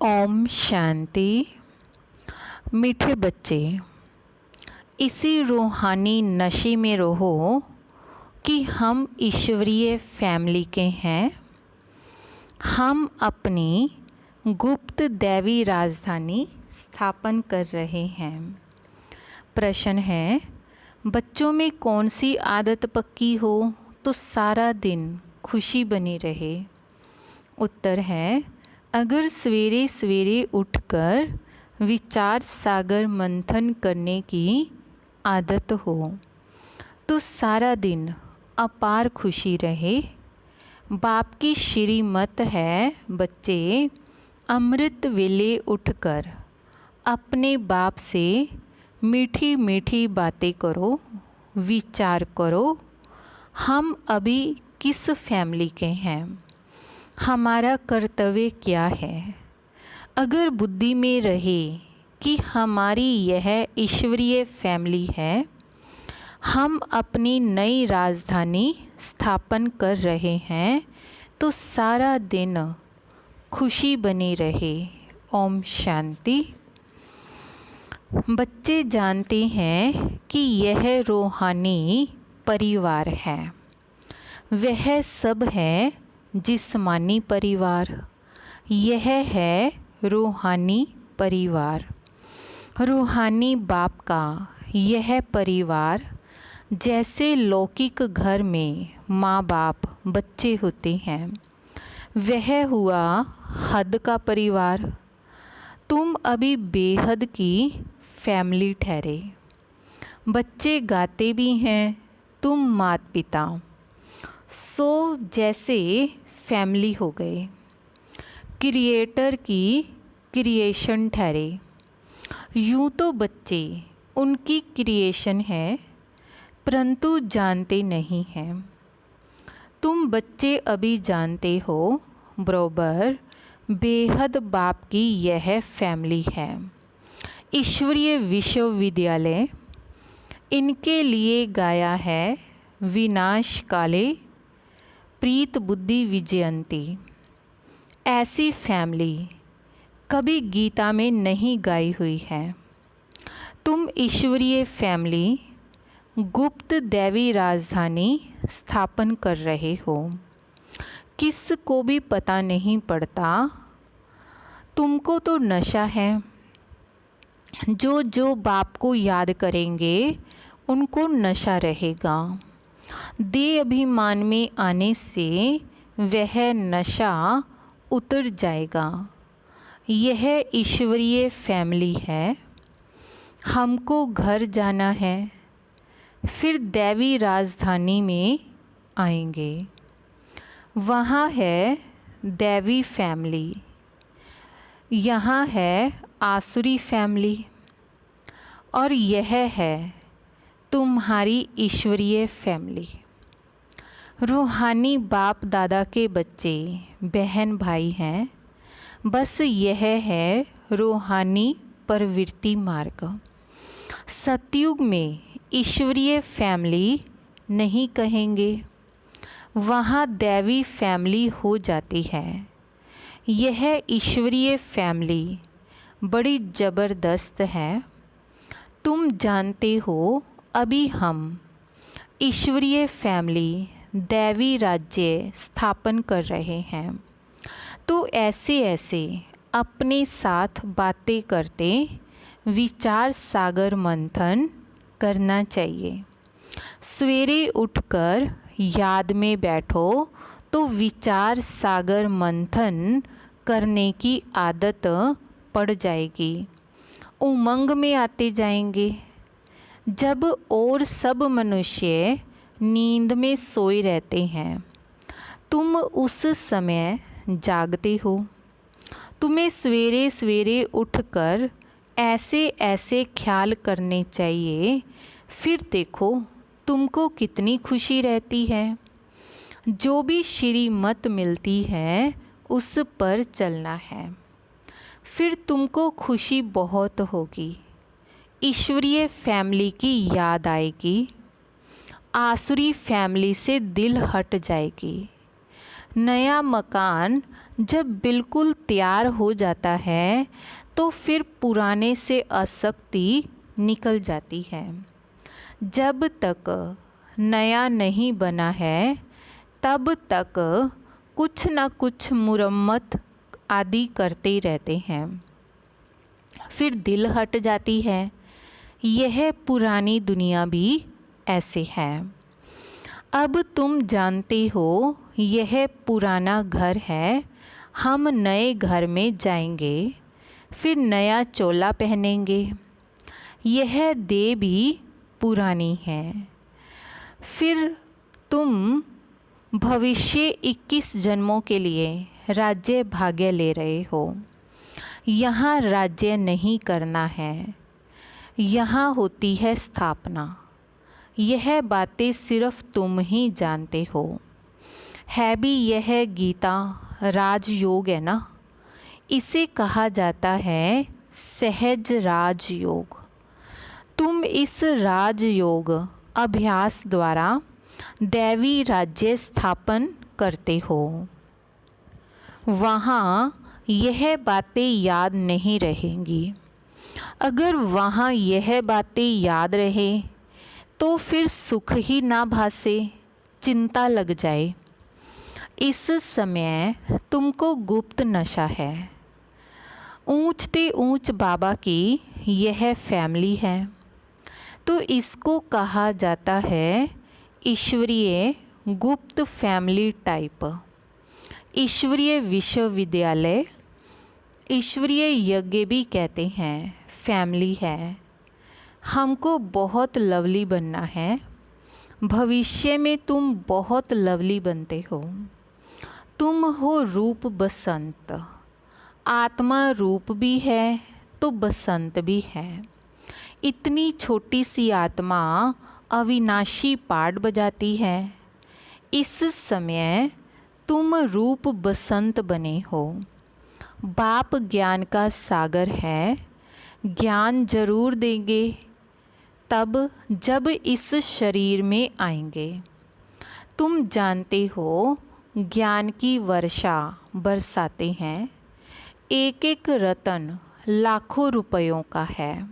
ओम शांति। मीठे बच्चे, इसी रूहानी नशे में रहो कि हम ईश्वरीय फैमिली के हैं। हम अपनी गुप्त दैवी राजधानी स्थापन कर रहे हैं। प्रश्न है, बच्चों में कौन सी आदत पक्की हो तो सारा दिन खुशी बनी रहे? उत्तर है, अगर सवेरे सवेरे उठकर विचार सागर मंथन करने की आदत हो तो सारा दिन अपार खुशी रहे। बाप की श्रीमत है, बच्चे अमृत वेले उठकर अपने बाप से मीठी मीठी बातें करो, विचार करो। हम अभी किस फैमिली के हैं? हमारा कर्तव्य क्या है? अगर बुद्धि में रहे कि हमारी यह ईश्वरीय फैमिली है, हम अपनी नई राजधानी स्थापन कर रहे हैं, तो सारा दिन खुशी बनी रहे। ओम शांति। बच्चे जानते हैं कि यह रूहानी परिवार है। वह सब है जिस्मानी परिवार, यह है रूहानी परिवार। रूहानी बाप का यह परिवार जैसे लौकिक घर में माँ बाप बच्चे होते हैं, वह हुआ हद का परिवार। तुम अभी बेहद की फैमिली ठहरे। बच्चे गाते भी हैं, तुम माता पिता सो जैसे फैमिली हो गए। क्रिएटर की क्रिएशन ठहरे। यूँ तो बच्चे उनकी क्रिएशन है, परंतु जानते नहीं हैं। तुम बच्चे अभी जानते हो बरोबर बेहद बाप की यह फैमिली है। ईश्वरीय विश्वविद्यालय इनके लिए गाया है, विनाश काले प्रीत बुद्धि विजयंती। ऐसी फैमिली कभी गीता में नहीं गाई हुई है। तुम ईश्वरीय फैमिली गुप्त दैवी राजधानी स्थापन कर रहे हो। किस को भी पता नहीं पड़ता। तुमको तो नशा है। जो जो बाप को याद करेंगे उनको नशा रहेगा। देह अभिमान में आने से वह नशा उतर जाएगा। यह ईश्वरीय फैमिली है। हमको घर जाना है, फिर दैवी राजधानी में आएंगे। वहाँ है दैवी फैमिली, यहाँ है आसुरी फैमिली, और यह है तुम्हारी ईश्वरीय फैमिली। रूहानी बाप दादा के बच्चे बहन भाई हैं। बस यह है रूहानी प्रवृत्ति मार्ग। सतयुग में ईश्वरीय फैमिली नहीं कहेंगे, वहाँ दैवी फैमिली हो जाती है। यह ईश्वरीय फैमिली बड़ी ज़बरदस्त है। तुम जानते हो अभी हम ईश्वरीय फैमिली दैवी राज्य स्थापन कर रहे हैं, तो ऐसे ऐसे अपने साथ बातें करते विचार सागर मंथन करना चाहिए। सवेरे उठकर याद में बैठो तो विचार सागर मंथन करने की आदत पड़ जाएगी। उमंग में आते जाएंगे। जब और सब मनुष्य नींद में सोए रहते हैं, तुम उस समय जागते हो। तुम्हें सवेरे सवेरे उठकर ऐसे ऐसे ख्याल करने चाहिए, फिर देखो तुमको कितनी खुशी रहती है। जो भी श्रीमत मिलती है उस पर चलना है, फिर तुमको खुशी बहुत होगी। ईश्वरीय फैमिली की याद आएगी। आसुरी फैमिली से दिल हट जाएगी। नया मकान जब बिल्कुल तैयार हो जाता है तो फिर पुराने से आसक्ति निकल जाती है। जब तक नया नहीं बना है तब तक कुछ न कुछ मुरम्मत आदि करते रहते हैं, फिर दिल हट जाती है। यह पुरानी दुनिया भी ऐसे है। अब तुम जानते हो यह पुराना घर है, हम नए घर में जाएंगे, फिर नया चोला पहनेंगे। यह देह भी पुरानी है। फिर तुम भविष्य 21 जन्मों के लिए राज्य भाग्य ले रहे हो। यहाँ राज्य नहीं करना है, यहाँ होती है स्थापना। यह बातें सिर्फ तुम ही जानते हो। है भी यह गीता राजयोग है ना, इसे कहा जाता है सहज राजयोग। तुम इस राजयोग अभ्यास द्वारा दैवी राज्य स्थापन करते हो। वहाँ यह बातें याद नहीं रहेंगी। अगर वहाँ यह बातें याद रहे तो फिर सुख ही ना भासे, चिंता लग जाए। इस समय तुमको गुप्त नशा है। ऊंचते ऊंच बाबा की यह फैमिली है, तो इसको कहा जाता है ईश्वरीय गुप्त फैमिली टाइप। ईश्वरीय विश्वविद्यालय, ईश्वरीय यज्ञ भी कहते हैं, फैमिली है। हमको बहुत लवली बनना है। भविष्य में तुम बहुत लवली बनते हो। तुम हो रूप बसंत। आत्मा रूप भी है तो बसंत भी है। इतनी छोटी सी आत्मा अविनाशी पाठ बजाती है। इस समय तुम रूप बसंत बने हो। बाप ज्ञान का सागर है, ज्ञान जरूर देंगे तब जब इस शरीर में आएंगे। तुम जानते हो ज्ञान की वर्षा बरसाते हैं। एक एक रतन लाखों रुपयों का है।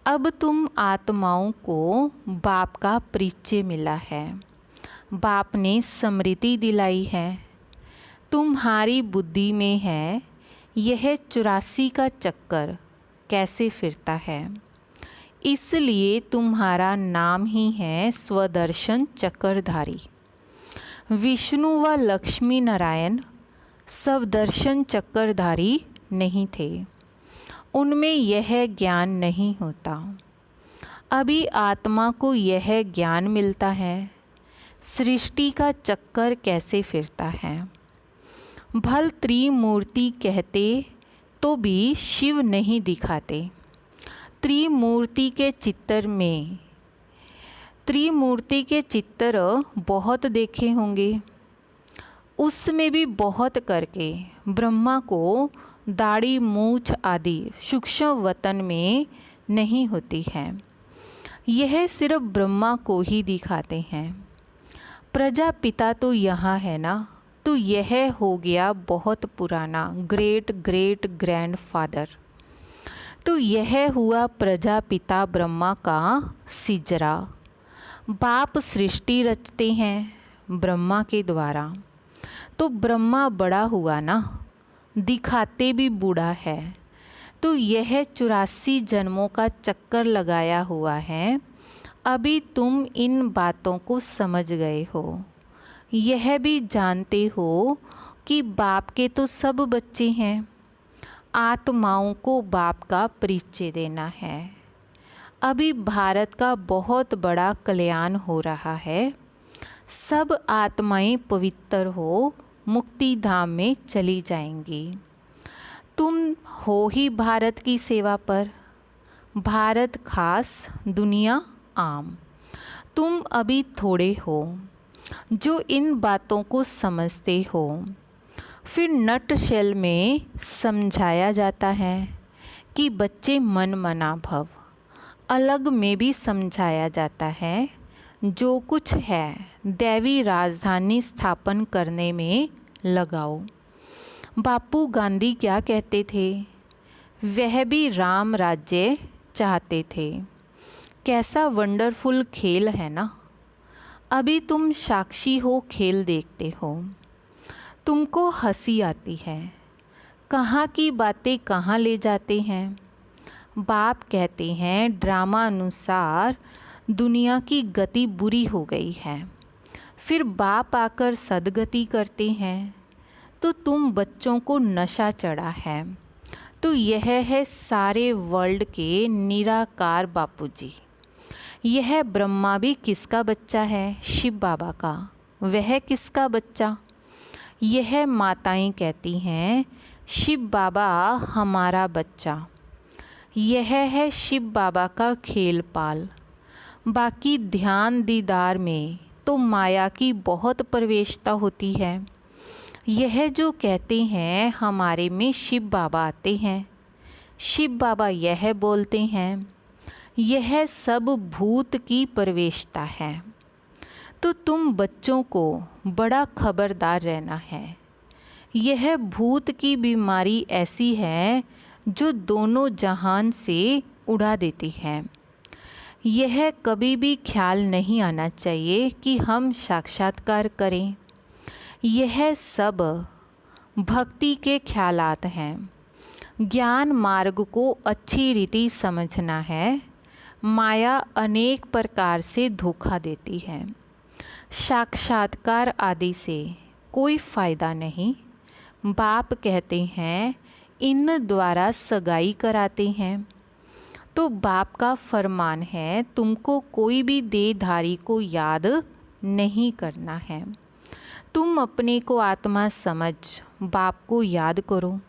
अब तुम आत्माओं को बाप का परिचय मिला है। बाप ने स्मृति दिलाई है। तुम्हारी बुद्धि में है यह 84 का चक्कर कैसे फिरता है। इसलिए तुम्हारा नाम ही है स्वदर्शन चक्रधारी। विष्णु व लक्ष्मी नारायण स्वदर्शन चक्रधारी नहीं थे, उनमें यह ज्ञान नहीं होता। अभी आत्मा को यह ज्ञान मिलता है सृष्टि का चक्कर कैसे फिरता है। भल त्रिमूर्ति कहते तो भी शिव नहीं दिखाते। त्रिमूर्ति के चित्र बहुत देखे होंगे। उसमें भी बहुत करके ब्रह्मा को दाढ़ी मूछ आदि सूक्ष्म वतन में नहीं होती है। यह सिर्फ ब्रह्मा को ही दिखाते हैं। प्रजापिता तो यहाँ है ना, तो यह हो गया बहुत पुराना ग्रेट ग्रेट ग्रैंडफादर। तो यह हुआ प्रजापिता ब्रह्मा का सिजरा। बाप सृष्टि रचते हैं ब्रह्मा के द्वारा, तो ब्रह्मा बड़ा हुआ ना, दिखाते भी बूढ़ा है। तो यह 84 जन्मों का चक्कर लगाया हुआ है। अभी तुम इन बातों को समझ गए हो। यह भी जानते हो कि बाप के तो सब बच्चे हैं। आत्माओं को बाप का परिचय देना है। अभी भारत का बहुत बड़ा कल्याण हो रहा है। सब आत्माएं पवित्र हो मुक्ति धाम में चली जाएंगी। तुम हो ही भारत की सेवा पर। भारत खास, दुनिया आम। तुम अभी थोड़े हो जो इन बातों को समझते हो। फिर नट शेल में समझाया जाता है कि बच्चे मन मना भव। अलग में भी समझाया जाता है जो कुछ है दैवी राजधानी स्थापन करने में लगाओ। बापू गांधी क्या कहते थे? वह भी राम राज्य चाहते थे। कैसा वंडरफुल खेल है ना। अभी तुम साक्षी हो, खेल देखते हो। तुमको हंसी आती है। कहाँ की बातें कहाँ ले जाते हैं। बाप कहते हैं ड्रामा अनुसार दुनिया की गति बुरी हो गई है। फिर बाप आकर सदगति करते हैं। तो तुम बच्चों को नशा चढ़ा है। तो यह है सारे वर्ल्ड के निराकार बापूजी। यह ब्रह्मा भी किसका बच्चा है? शिव बाबा का। वह किसका बच्चा? यह माताएं कहती हैं शिव बाबा हमारा बच्चा। यह है शिव बाबा का खेल पाल। बाकी ध्यान दीदार में तो माया की बहुत प्रवेशता होती है। यह जो कहते हैं हमारे में शिव बाबा आते हैं, शिव बाबा यह बोलते हैं, यह सब भूत की प्रवेशता है। तो तुम बच्चों को बड़ा खबरदार रहना है। यह भूत की बीमारी ऐसी है जो दोनों जहान से उड़ा देती है। यह कभी भी ख्याल नहीं आना चाहिए कि हम साक्षात्कार करें। यह सब भक्ति के ख्यालात हैं। ज्ञान मार्ग को अच्छी रीति समझना है। माया अनेक प्रकार से धोखा देती है। साक्षात्कार आदि से कोई फ़ायदा नहीं। बाप कहते हैं इन द्वारा सगाई कराते हैं। तो बाप का फरमान है तुमको कोई भी देहधारी को याद नहीं करना है। तुम अपने को आत्मा समझ बाप को याद करो।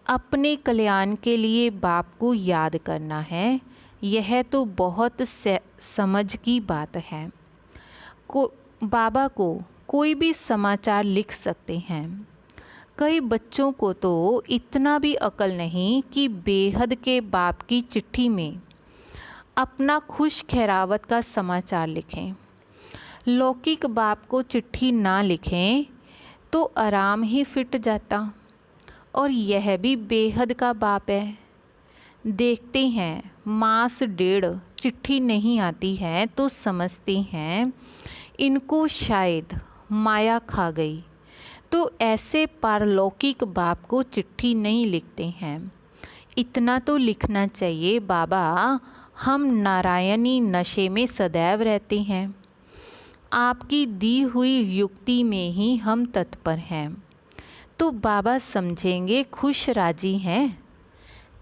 अपने कल्याण के लिए बाप को याद करना है। यह तो बहुत समझ की बात है। बाबा को कोई भी समाचार लिख सकते हैं। कई बच्चों को तो इतना भी अकल नहीं कि बेहद के बाप की चिट्ठी में अपना खुश खैरावत का समाचार लिखें। लौकिक बाप को चिट्ठी ना लिखें तो आराम ही फिट जाता। और यह भी बेहद का बाप है। देखते हैं मास डेढ़ चिट्ठी नहीं आती है तो समझते हैं इनको शायद माया खा गई। तो ऐसे पारलौकिक बाप को चिट्ठी नहीं लिखते हैं। इतना तो लिखना चाहिए बाबा हम नारायणी नशे में सदैव रहते हैं। आपकी दी हुई युक्ति में ही हम तत्पर हैं। तो बाबा समझेंगे खुश राजी हैं।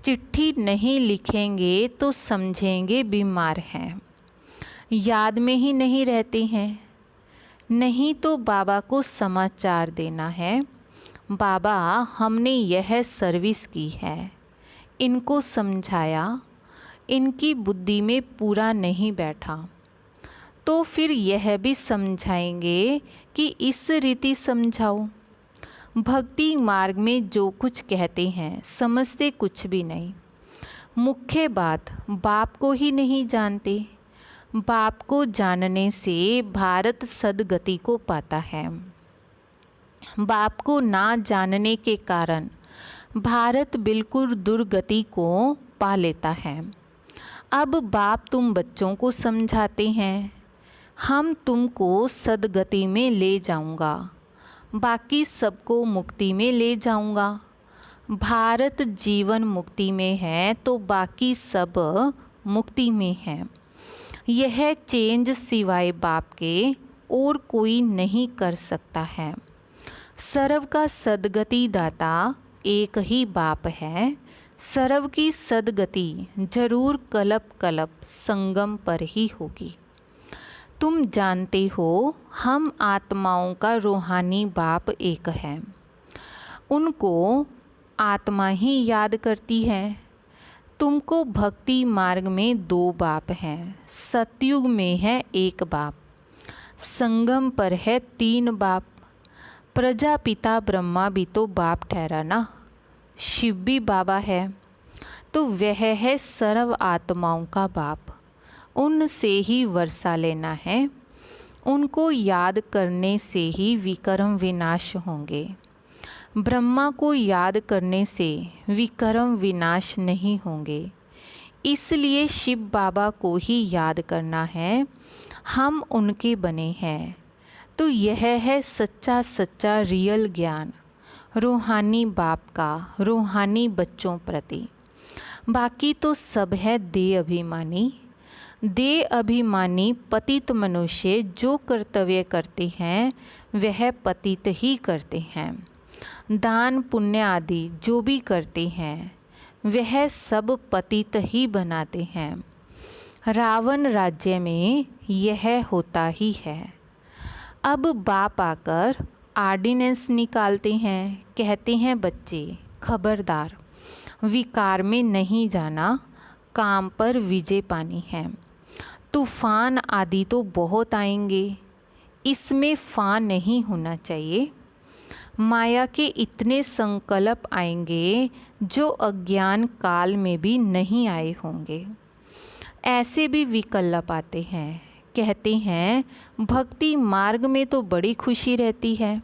चिट्ठी नहीं लिखेंगे तो समझेंगे बीमार हैं। याद में ही नहीं रहते हैं। नहीं तो बाबा को समाचार देना है बाबा हमने यह सर्विस की है। इनको समझाया, इनकी बुद्धि में पूरा नहीं बैठा। तो फिर यह भी समझाएंगे कि इस रीति समझाओ। भक्ति मार्ग में जो कुछ कहते हैं समझते कुछ भी नहीं। मुख्य बात बाप को ही नहीं जानते। बाप को जानने से भारत सदगति को पाता है। बाप को ना जानने के कारण भारत बिल्कुल दुर्गति को पा लेता है। अब बाप तुम बच्चों को समझाते हैं हम तुमको सदगति में ले जाऊंगा, बाकी सबको मुक्ति में ले जाऊंगा। भारत जीवन मुक्ति में है तो बाकी सब मुक्ति में है। यह चेंज सिवाय बाप के और कोई नहीं कर सकता है। सर्व का सदगति दाता एक ही बाप है। सर्व की सदगति जरूर कल्प कल्प संगम पर ही होगी। तुम जानते हो हम आत्माओं का रूहानी बाप एक है। उनको आत्मा ही याद करती है। तुमको भक्ति मार्ग में दो बाप हैं। सतयुग में है एक बाप, संगम पर है तीन बाप। प्रजापिता ब्रह्मा भी तो बाप ठहरा ना। शिव भी बाबा है। तो वह है सर्व आत्माओं का बाप। उनसे ही वर्षा लेना है। उनको याद करने से ही विकर्म विनाश होंगे। ब्रह्मा को याद करने से विकर्म विनाश नहीं होंगे, इसलिए शिव बाबा को ही याद करना है। हम उनके बने हैं। तो यह है सच्चा सच्चा रियल ज्ञान रूहानी बाप का रूहानी बच्चों प्रति। बाकी तो सब है देह अभिमानी। देह अभिमानी पतित मनुष्य जो कर्तव्य करते हैं वह पतित ही करते हैं। दान पुण्य आदि जो भी करते हैं वह सब पतित ही बनाते हैं। रावण राज्य में यह होता ही है। अब बाप आकर आर्डिनेंस निकालते हैं, कहते हैं बच्चे खबरदार, विकार में नहीं जाना, काम पर विजय पानी है। तूफान आदि तो बहुत आएंगे, इसमें फान नहीं होना चाहिए। माया के इतने संकल्प आएंगे जो अज्ञान काल में भी नहीं आए होंगे। ऐसे भी विकल्प आते हैं, कहते हैं भक्ति मार्ग में तो बड़ी खुशी रहती है,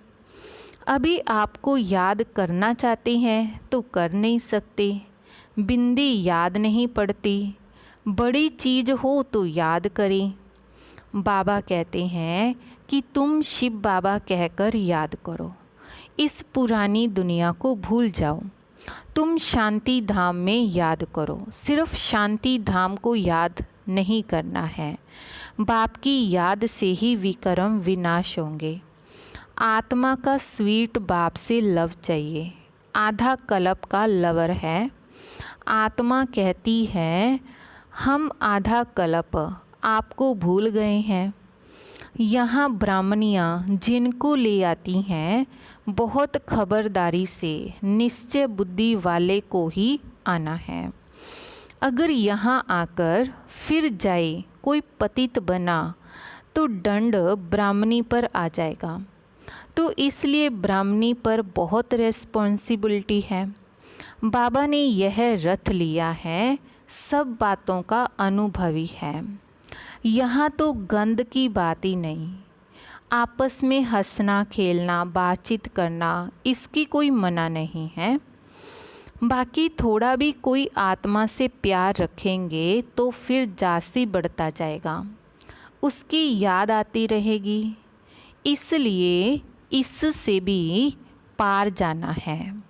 अभी आपको याद करना चाहते हैं तो कर नहीं सकते, बिंदी याद नहीं पड़ती, बड़ी चीज़ हो तो याद करें। बाबा कहते हैं कि तुम शिव बाबा कहकर याद करो, इस पुरानी दुनिया को भूल जाओ, तुम शांति धाम में याद करो। सिर्फ शांति धाम को याद नहीं करना है, बाप की याद से ही विकर्म विनाश होंगे। आत्मा का स्वीट बाप से लव चाहिए, आधा कल्प का लवर है। आत्मा कहती है हम आधा कल्प आपको भूल गए हैं। यहाँ ब्राह्मणियाँ जिनको ले आती हैं बहुत खबरदारी से निश्चय बुद्धि वाले को ही आना है। अगर यहाँ आकर फिर जाए कोई पतित बना तो दंड ब्राह्मणी पर आ जाएगा। तो इसलिए ब्राह्मणी पर बहुत रिस्पॉन्सिबिलिटी है। बाबा ने यह रथ लिया है, सब बातों का अनुभवी है। यहाँ तो गंद की बात ही नहीं, आपस में हंसना खेलना बातचीत करना इसकी कोई मना नहीं है। बाकी थोड़ा भी कोई आत्मा से प्यार रखेंगे तो फिर जास्ती बढ़ता जाएगा, उसकी याद आती रहेगी। इसलिए इससे भी पार जाना है।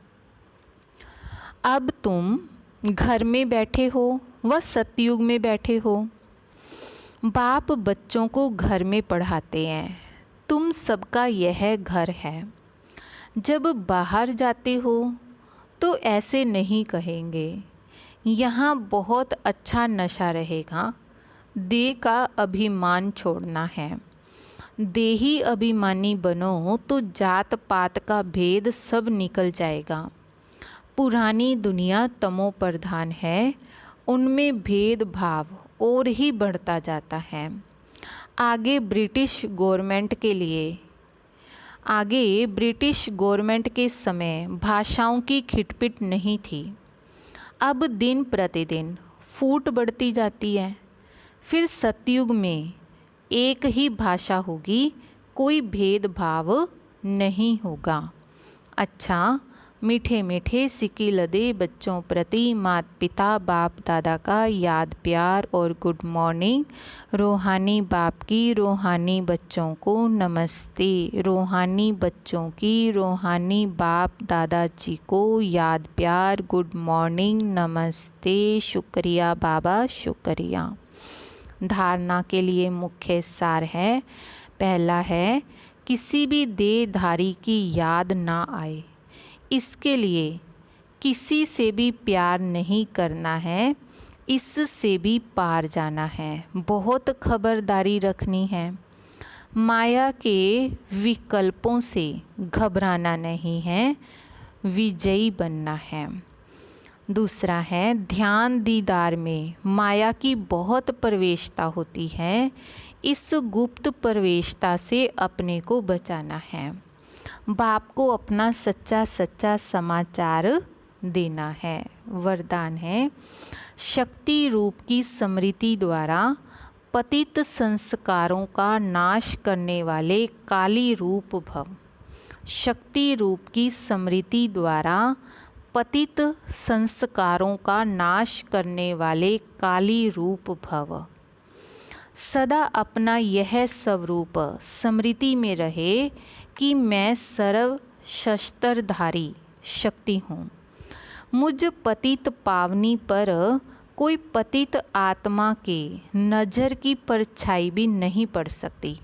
अब तुम घर में बैठे हो व सतयुग में बैठे हो। बाप बच्चों को घर में पढ़ाते हैं, तुम सबका यह घर है। जब बाहर जाते हो तो ऐसे नहीं कहेंगे, यहाँ बहुत अच्छा नशा रहेगा, देह का अभिमान छोड़ना है। देही अभिमानी बनो तो जात पात का भेद सब निकल जाएगा। पुरानी दुनिया तमो प्रधान है, उनमें भेदभाव और ही बढ़ता जाता है। आगे ब्रिटिश गवर्नमेंट के समय भाषाओं की खिटपिट नहीं थी। अब दिन प्रतिदिन फूट बढ़ती जाती है। फिर सतयुग में एक ही भाषा होगी, कोई भेदभाव नहीं होगा। अच्छा, मीठे मीठे सिक्की लदे बच्चों प्रति माता पिता बाप दादा का याद प्यार और गुड मॉर्निंग। रूहानी बाप की रूहानी बच्चों को नमस्ते। रूहानी बच्चों की रूहानी बाप दादा जी को याद प्यार गुड मॉर्निंग नमस्ते। शुक्रिया बाबा शुक्रिया। धारणा के लिए मुख्य सार है, पहला है किसी भी देहधारी की याद ना आए, इसके लिए किसी से भी प्यार नहीं करना है, इससे भी पार जाना है, बहुत खबरदारी रखनी है। माया के विकल्पों से घबराना नहीं है, विजयी बनना है। दूसरा है ध्यान दीदार में माया की बहुत प्रवेशता होती है, इस गुप्त प्रवेशता से अपने को बचाना है। बाप को अपना सच्चा सच्चा समाचार देना है। वरदान है शक्ति रूप की स्मृति द्वारा पतित संस्कारों का नाश करने वाले काली रूप भव। शक्ति रूप की स्मृति द्वारा पतित संस्कारों का नाश करने वाले काली रूप भव। सदा अपना यह स्वरूप स्मृति में रहे कि मैं सर्व शस्त्रधारी शक्ति हूँ। मुझ पतित पावनी पर कोई पतित आत्मा के नज़र की परछाई भी नहीं पड़ सकती।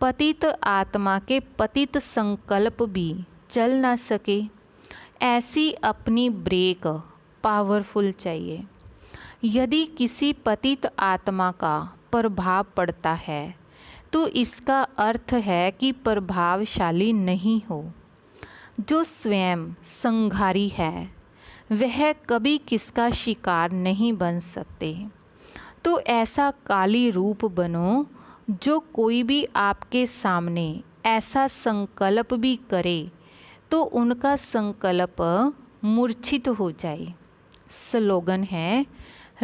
पतित आत्मा के पतित संकल्प भी चल ना सके। ऐसी अपनी ब्रेक पावरफुल चाहिए। यदि किसी पतित आत्मा का प्रभाव पड़ता है तो इसका अर्थ है कि प्रभावशाली नहीं हो। जो स्वयं संघारी है वह कभी किसका शिकार नहीं बन सकते। तो ऐसा काली रूप बनो जो कोई भी आपके सामने ऐसा संकल्प भी करे तो उनका संकल्प मूर्छित हो जाए। स्लोगन है,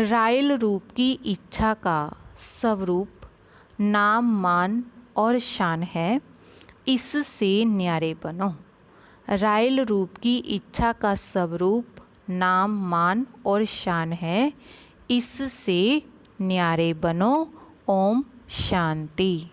रायल रूप की इच्छा का स्वरूप नाम मान और शान है, इससे न्यारे बनो। रायल रूप की इच्छा का स्वरूप नाम मान और शान है, इससे न्यारे बनो। ओम शांति।